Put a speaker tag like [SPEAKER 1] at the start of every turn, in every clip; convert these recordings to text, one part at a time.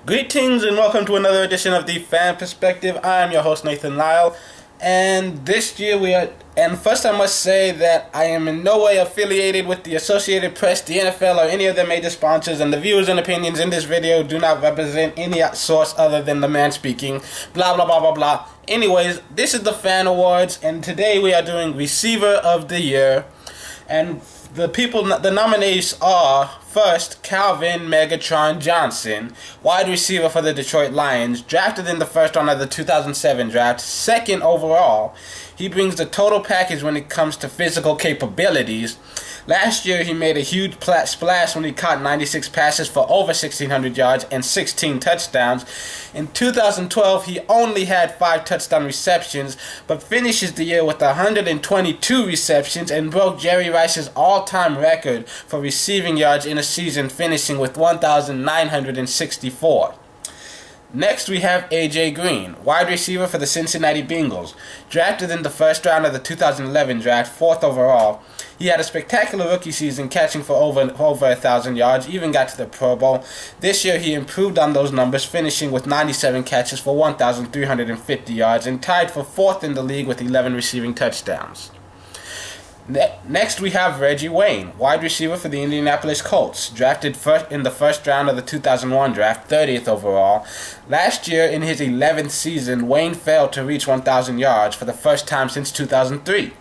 [SPEAKER 1] Greetings and welcome to another edition of the Fan Perspective. I am your host Nathan Lyle, and this year first I must say that I am in no way affiliated with the Associated Press, the NFL, or any of their major sponsors, and the views and opinions in this video do not represent any source other than the man speaking, blah blah blah blah blah. Anyways, this is the Fan Awards, and today we are doing Receiver of the Year, and the nominees are, first, Calvin Megatron Johnson, wide receiver for the Detroit Lions, drafted in the first round of the 2007 draft, second overall. He brings the total package when it comes to physical capabilities. Last year, he made a huge splash when he caught 96 passes for over 1,600 yards and 16 touchdowns. In 2012, he only had 5 touchdown receptions, but finishes the year with 122 receptions and broke Jerry Rice's all-time record for receiving yards in a season, finishing with 1,964. Next, we have A.J. Green, wide receiver for the Cincinnati Bengals. Drafted in the first round of the 2011 draft, 4th overall. He had a spectacular rookie season, catching for over 1,000 yards, even got to the Pro Bowl. This year, he improved on those numbers, finishing with 97 catches for 1,350 yards, and tied for 4th in the league with 11 receiving touchdowns. Next, we have Reggie Wayne, wide receiver for the Indianapolis Colts, drafted in the first round of the 2001 draft, 30th overall. Last year, in his 11th season, Wayne failed to reach 1,000 yards for the first time since 2003.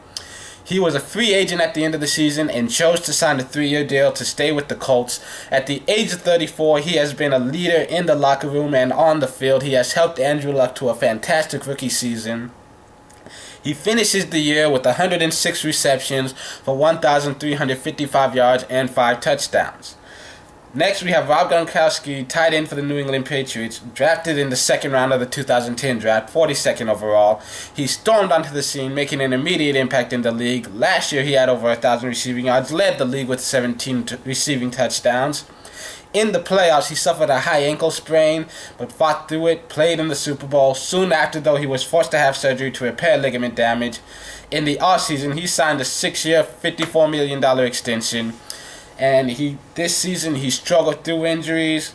[SPEAKER 1] He was a free agent at the end of the season and chose to sign a 3-year deal to stay with the Colts. At the age of 34, he has been a leader in the locker room and on the field. He has helped Andrew Luck to a fantastic rookie season. He finishes the year with 106 receptions for 1,355 yards and 5 touchdowns. Next, we have Rob Gronkowski, tight end for the New England Patriots, drafted in the second round of the 2010 draft, 42nd overall. He stormed onto the scene, making an immediate impact in the league. Last year, he had over 1,000 receiving yards, led the league with 17 receiving touchdowns. In the playoffs, he suffered a high ankle sprain, but fought through it, played in the Super Bowl. Soon after, though, he was forced to have surgery to repair ligament damage. In the offseason, he signed a 6-year, $54 million extension. And this season, he struggled through injuries,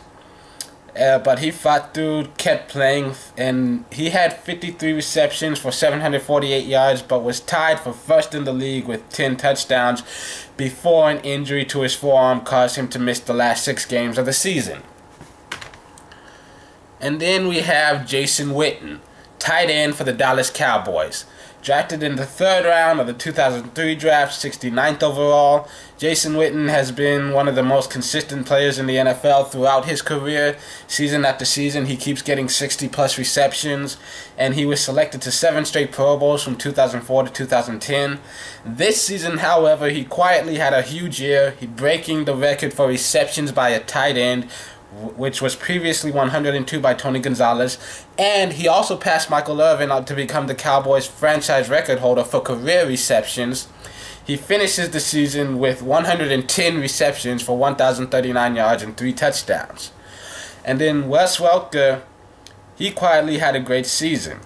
[SPEAKER 1] but he fought through, kept playing, and he had 53 receptions for 748 yards, but was tied for first in the league with 10 touchdowns before an injury to his forearm caused him to miss the last 6 games of the season. And then we have Jason Witten, tight end for the Dallas Cowboys. Drafted in the 3rd round of the 2003 draft, 69th overall, Jason Witten has been one of the most consistent players in the NFL throughout his career. Season after season, he keeps getting 60-plus receptions, and he was selected to 7 straight Pro Bowls from 2004 to 2010. This season, however, he quietly had a huge year, breaking the record for receptions by a tight end, which was previously 102 by Tony Gonzalez, and he also passed Michael Irvin out to become the Cowboys' franchise record holder for career receptions. He finishes the season with 110 receptions for 1,039 yards and 3 touchdowns. And then Wes Welker, he quietly had a great season.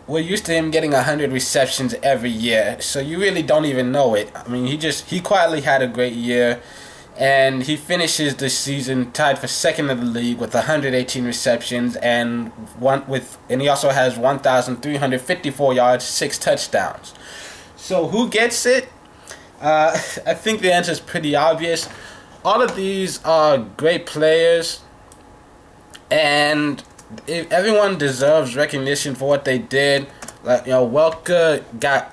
[SPEAKER 1] We're used to him getting 100 receptions every year, so you really don't even know it. I mean, he quietly had a great year, and he finishes the season tied for 2nd in the league with 118 receptions, and he also has 1,354 yards, 6 touchdowns. So who gets it? I think the answer is pretty obvious. All of these are great players, and everyone deserves recognition for what they did. Like, Welker,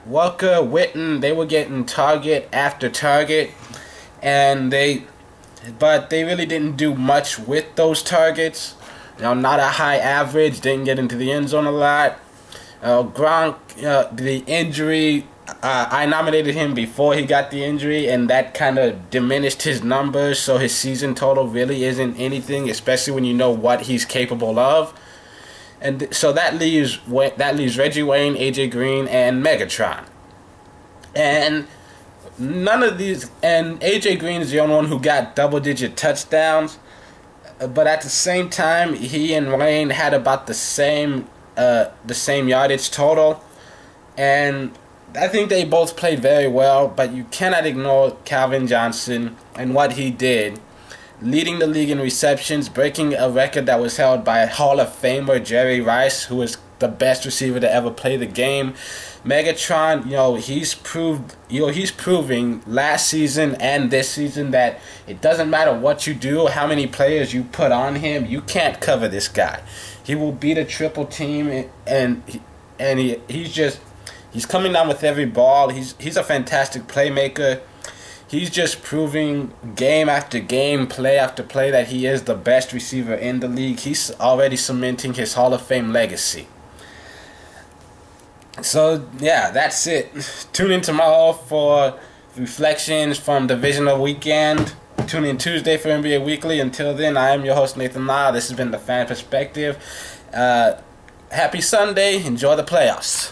[SPEAKER 1] Witten, they were getting target after target, but they really didn't do much with those targets. Not a high average, didn't get into the end zone a lot. Gronk, the injury, I nominated him before he got the injury, and that kind of diminished his numbers, so his season total really isn't anything, especially when you know what he's capable of. And so that leaves Reggie Wayne, A.J. Green, and Megatron. And none of these, and A.J. Green is the only one who got double-digit touchdowns, but at the same time, he and Wayne had about the same yardage total, and I think they both played very well, but you cannot ignore Calvin Johnson and what he did. leading the league in receptions, breaking a record that was held by Hall of Famer Jerry Rice, who is the best receiver to ever play the game. Megatron, he's proving last season and this season that it doesn't matter what you do, how many players you put on him, you can't cover this guy. He will beat a triple team, he's coming down with every ball. He's a fantastic playmaker. He's just proving game after game, play after play, that he is the best receiver in the league. He's already cementing his Hall of Fame legacy. So, yeah, that's it. Tune in tomorrow for reflections from Divisional Weekend. Tune in Tuesday for NBA Weekly. Until then, I am your host, Nathan Lau. This has been The Fan Perspective. Happy Sunday. Enjoy the playoffs.